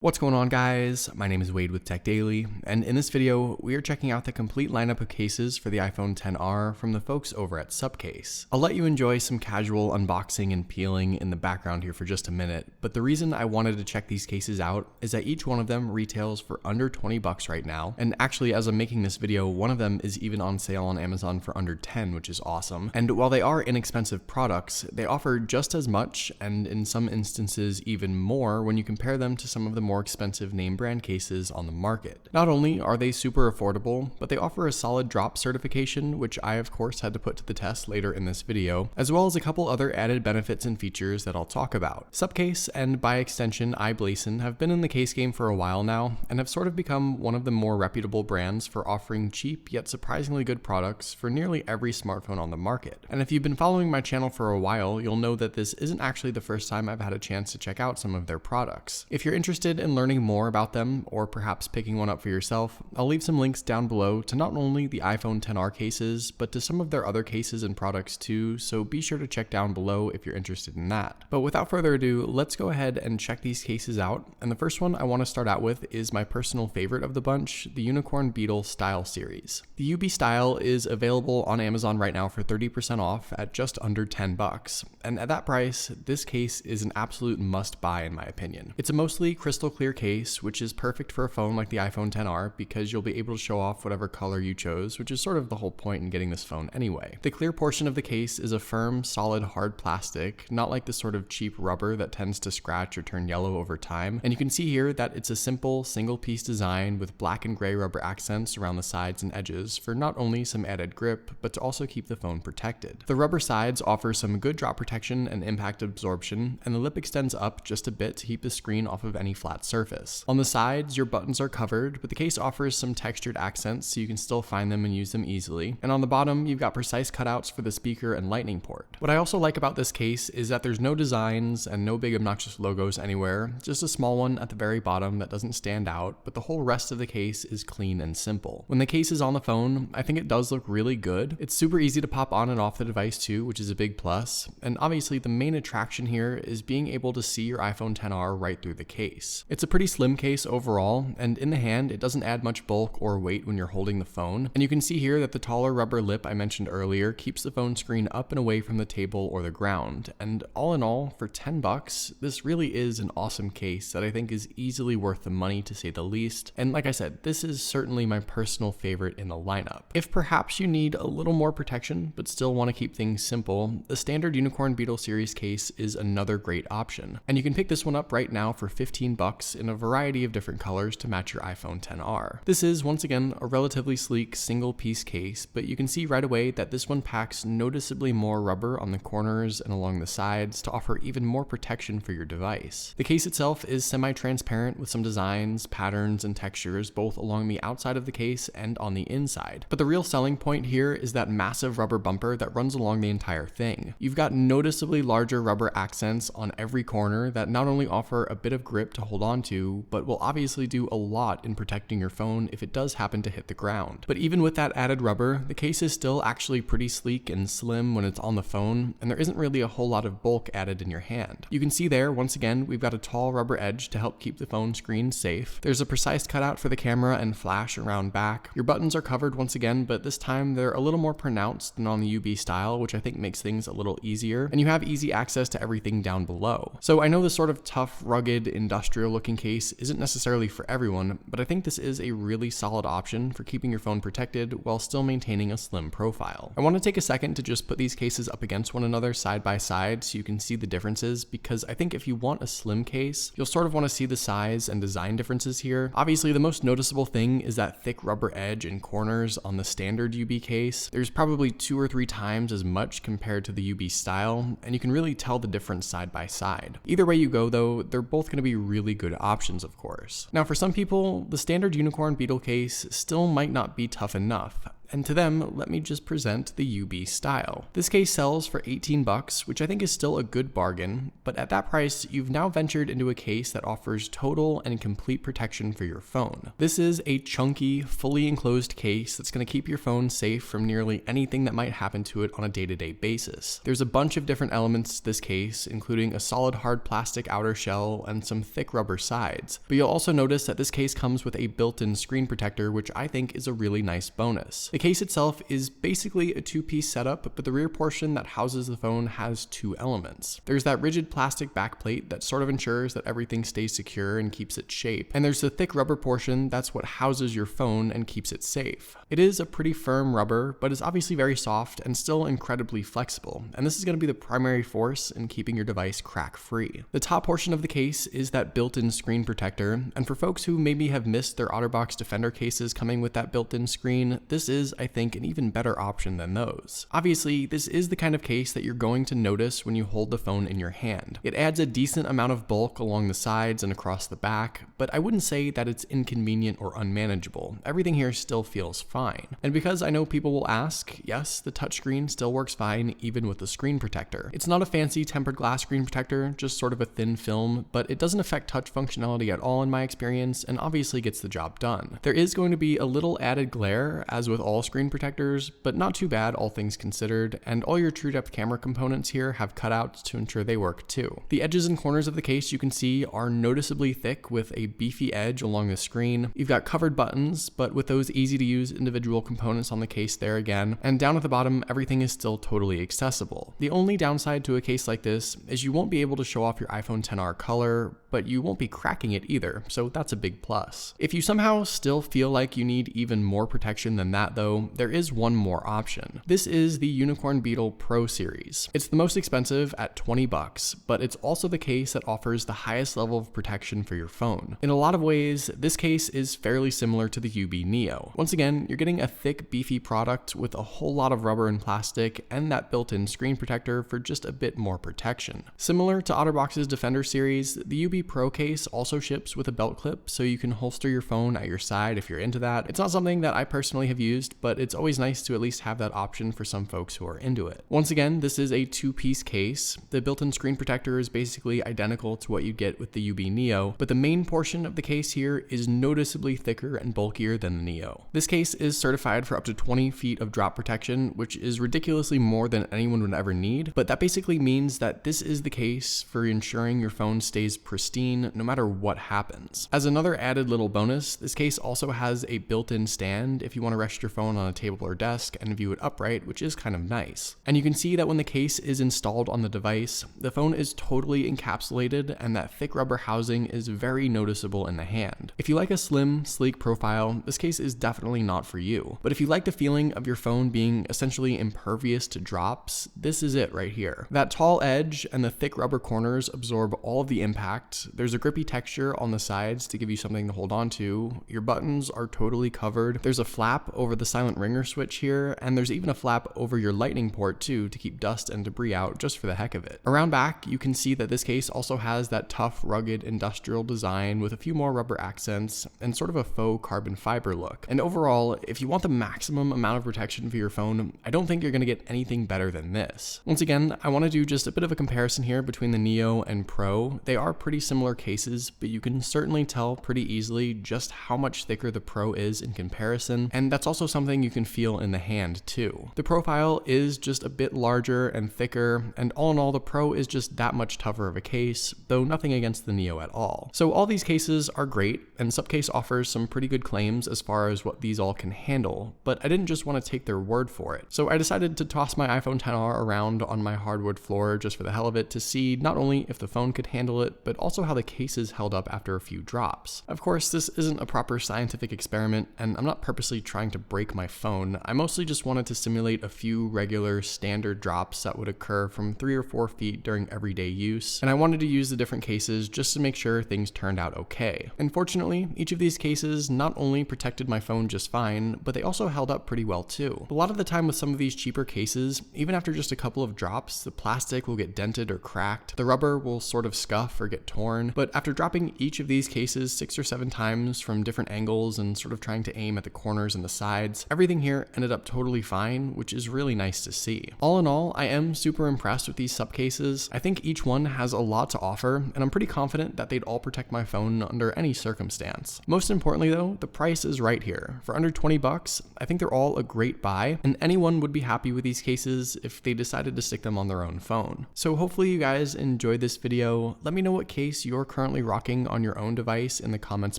What's going on, guys? My name is Wade with TechDaily, and in this video, we are checking out the complete lineup of cases for the iPhone XR from the folks over at Supcase. I'll let you enjoy some casual unboxing and peeling in the background here for just a minute, but the reason I wanted to check these cases out is that each one of them retails for under 20 bucks right now, and actually as I'm making this video, one of them is even on sale on Amazon for under 10, which is awesome. And while they are inexpensive products, they offer just as much, and in some instances even more, when you compare them to some of the more expensive name brand cases on the market. Not only are they super affordable, but they offer a solid drop certification, which I of course had to put to the test later in this video, as well as a couple other added benefits and features that I'll talk about. Supcase, and by extension iBlason, have been in the case game for a while now, and have sort of become one of the more reputable brands for offering cheap yet surprisingly good products for nearly every smartphone on the market. And if you've been following my channel for a while, you'll know that this isn't actually the first time I've had a chance to check out some of their products. If you're interested in learning more about them, or perhaps picking one up for yourself, I'll leave some links down below to not only the iPhone XR cases, but to some of their other cases and products too, so be sure to check down below if you're interested in that. But without further ado, let's go ahead and check these cases out, and the first one I want to start out with is my personal favorite of the bunch, the Unicorn Beetle Style series. The UB Style is available on Amazon right now for 30% off at just under 10 bucks, and at that price, this case is an absolute must-buy in my opinion. It's a mostly crystal clear case, which is perfect for a phone like the iPhone XR because you'll be able to show off whatever color you chose, which is sort of the whole point in getting this phone anyway. The clear portion of the case is a firm, solid, hard plastic, not like the sort of cheap rubber that tends to scratch or turn yellow over time. And you can see here that it's a simple, single-piece design with black and gray rubber accents around the sides and edges for not only some added grip, but to also keep the phone protected. The rubber sides offer some good drop protection and impact absorption, and the lip extends up just a bit to keep the screen off of any flat surface. On the sides, your buttons are covered, but the case offers some textured accents so you can still find them and use them easily. And on the bottom, you've got precise cutouts for the speaker and lightning port. What I also like about this case is that there's no designs and no big obnoxious logos anywhere, just a small one at the very bottom that doesn't stand out, but the whole rest of the case is clean and simple. When the case is on the phone, I think it does look really good. It's super easy to pop on and off the device too, which is a big plus. And obviously the main attraction here is being able to see your iPhone XR right through the case. It's a pretty slim case overall, and in the hand it doesn't add much bulk or weight when you're holding the phone, and you can see here that the taller rubber lip I mentioned earlier keeps the phone screen up and away from the table or the ground. And all in all, for 10 bucks, this really is an awesome case that I think is easily worth the money, to say the least. And like I said, this is certainly my personal favorite in the lineup. If perhaps you need a little more protection but still want to keep things simple, the standard Unicorn Beetle series case is another great option, and you can pick this one up right now for 15 bucks in a variety of different colors to match your iPhone XR. This is, once again, a relatively sleek single-piece case, but you can see right away that this one packs noticeably more rubber on the corners and along the sides to offer even more protection for your device. The case itself is semi-transparent with some designs, patterns, and textures both along the outside of the case and on the inside. But the real selling point here is that massive rubber bumper that runs along the entire thing. You've got noticeably larger rubber accents on every corner that not only offer a bit of grip to hold on to, but will obviously do a lot in protecting your phone if it does happen to hit the ground. But even with that added rubber, the case is still actually pretty sleek and slim when it's on the phone, and there isn't really a whole lot of bulk added in your hand. You can see there, once again, we've got a tall rubber edge to help keep the phone screen safe. There's a precise cutout for the camera and flash around back. Your buttons are covered once again, but this time they're a little more pronounced than on the UB Style, which I think makes things a little easier, and you have easy access to everything down below. So I know this sort of tough, rugged, industrial looking case isn't necessarily for everyone, but I think this is a really solid option for keeping your phone protected while still maintaining a slim profile. I want to take a second to just put these cases up against one another side by side so you can see the differences, because I think if you want a slim case, you'll sort of want to see the size and design differences here. Obviously, the most noticeable thing is that thick rubber edge and corners on the standard UB case. There's probably 2 or 3 times as much compared to the UB Style, and you can really tell the difference side by side. Either way you go though, they're both going to be really good options, of course. Now for some people, the standard Unicorn Beetle case still might not be tough enough. And to them, let me just present the UB style. This case sells for $18, which I think is still a good bargain, but at that price, you've now ventured into a case that offers total and complete protection for your phone. This is a chunky, fully enclosed case that's going to keep your phone safe from nearly anything that might happen to it on a day-to-day basis. There's a bunch of different elements to this case, including a solid hard plastic outer shell and some thick rubber sides. But you'll also notice that this case comes with a built-in screen protector, which I think is a really nice bonus. The case itself is basically a two-piece setup, but the rear portion that houses the phone has two elements. There's that rigid plastic backplate that sort of ensures that everything stays secure and keeps its shape. And there's the thick rubber portion that's what houses your phone and keeps it safe. It is a pretty firm rubber, but is obviously very soft and still incredibly flexible. And this is going to be the primary force in keeping your device crack-free. The top portion of the case is that built-in screen protector. And for folks who maybe have missed their OtterBox Defender cases coming with that built-in screen, this is, I think, an even better option than those. Obviously, this is the kind of case that you're going to notice when you hold the phone in your hand. It adds a decent amount of bulk along the sides and across the back, but I wouldn't say that it's inconvenient or unmanageable. Everything here still feels fine. And because I know people will ask, yes, the touchscreen still works fine even with the screen protector. It's not a fancy tempered glass screen protector, just sort of a thin film, but it doesn't affect touch functionality at all in my experience, and obviously gets the job done. There is going to be a little added glare, as with all screen protectors, but not too bad all things considered, and all your true depth camera components here have cutouts to ensure they work too. The edges and corners of the case you can see are noticeably thick with a beefy edge along the screen. You've got covered buttons, but with those easy to use individual components on the case there again, and down at the bottom everything is still totally accessible. The only downside to a case like this is you won't be able to show off your iPhone XR color, but you won't be cracking it either, so that's a big plus. If you somehow still feel like you need even more protection than that though, there is one more option. This is the Unicorn Beetle Pro series. It's the most expensive at $20, but it's also the case that offers the highest level of protection for your phone. In a lot of ways, this case is fairly similar to the UB Neo. Once again, you're getting a thick, beefy product with a whole lot of rubber and plastic and that built-in screen protector for just a bit more protection. Similar to OtterBox's Defender series, the UB Pro case also ships with a belt clip so you can holster your phone at your side if you're into that. It's not something that I personally have used, but it's always nice to at least have that option for some folks who are into it. Once again, this is a two-piece case. The built-in screen protector is basically identical to what you get with the UB Neo, but the main portion of the case here is noticeably thicker and bulkier than the Neo. This case is certified for up to 20 feet of drop protection, which is ridiculously more than anyone would ever need, but that basically means that this is the case for ensuring your phone stays pristine no matter what happens. As another added little bonus, this case also has a built-in stand if you want to rest your phone on a table or desk and view it upright, which is kind of nice. And you can see that when the case is installed on the device, the phone is totally encapsulated and that thick rubber housing is very noticeable in the hand. If you like a slim, sleek profile, this case is definitely not for you. But if you like the feeling of your phone being essentially impervious to drops, this is it right here. That tall edge and the thick rubber corners absorb all of the impact. There's a grippy texture on the sides to give you something to hold on to. Your buttons are totally covered. There's a flap over the silent ringer switch here, and there's even a flap over your lightning port too to keep dust and debris out just for the heck of it. Around back, you can see that this case also has that tough, rugged, industrial design with a few more rubber accents and sort of a faux carbon fiber look. And overall, if you want the maximum amount of protection for your phone, I don't think you're going to get anything better than this. Once again, I want to do just a bit of a comparison here between the Neo and Pro. They are pretty similar cases, but you can certainly tell pretty easily just how much thicker the Pro is in comparison, and that's also something you can feel in the hand too. The profile is just a bit larger and thicker, and all in all, the Pro is just that much tougher of a case, though nothing against the Neo at all. So all these cases are great, and Supcase offers some pretty good claims as far as what these all can handle, but I didn't just want to take their word for it. So I decided to toss my iPhone XR around on my hardwood floor just for the hell of it to see not only if the phone could handle it, but also how the cases held up after a few drops. Of course, this isn't a proper scientific experiment, and I'm not purposely trying to break my phone. I mostly just wanted to simulate a few regular standard drops that would occur from 3 or 4 feet during everyday use, and I wanted to use the different cases just to make sure things turned out okay. And fortunately, each of these cases not only protected my phone just fine, but they also held up pretty well too. A lot of the time with some of these cheaper cases, even after just a couple of drops, the plastic will get dented or cracked, the rubber will sort of scuff or get torn, torn, but after dropping each of these cases 6 or 7 times from different angles and sort of trying to aim at the corners and the sides, everything here ended up totally fine, which is really nice to see. All in all, I am super impressed with these Supcases. I think each one has a lot to offer, and I'm pretty confident that they'd all protect my phone under any circumstance. Most importantly though, the price is right here. For under 20 bucks, I think they're all a great buy, and anyone would be happy with these cases if they decided to stick them on their own phone. So hopefully you guys enjoyed this video. Let me know what case you're currently rocking on your own device in the comments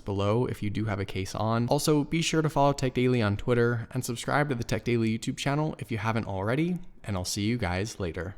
below if you do have a case on. Also, be sure to follow TechDaily on Twitter and subscribe to the TechDaily YouTube channel if you haven't already, and I'll see you guys later.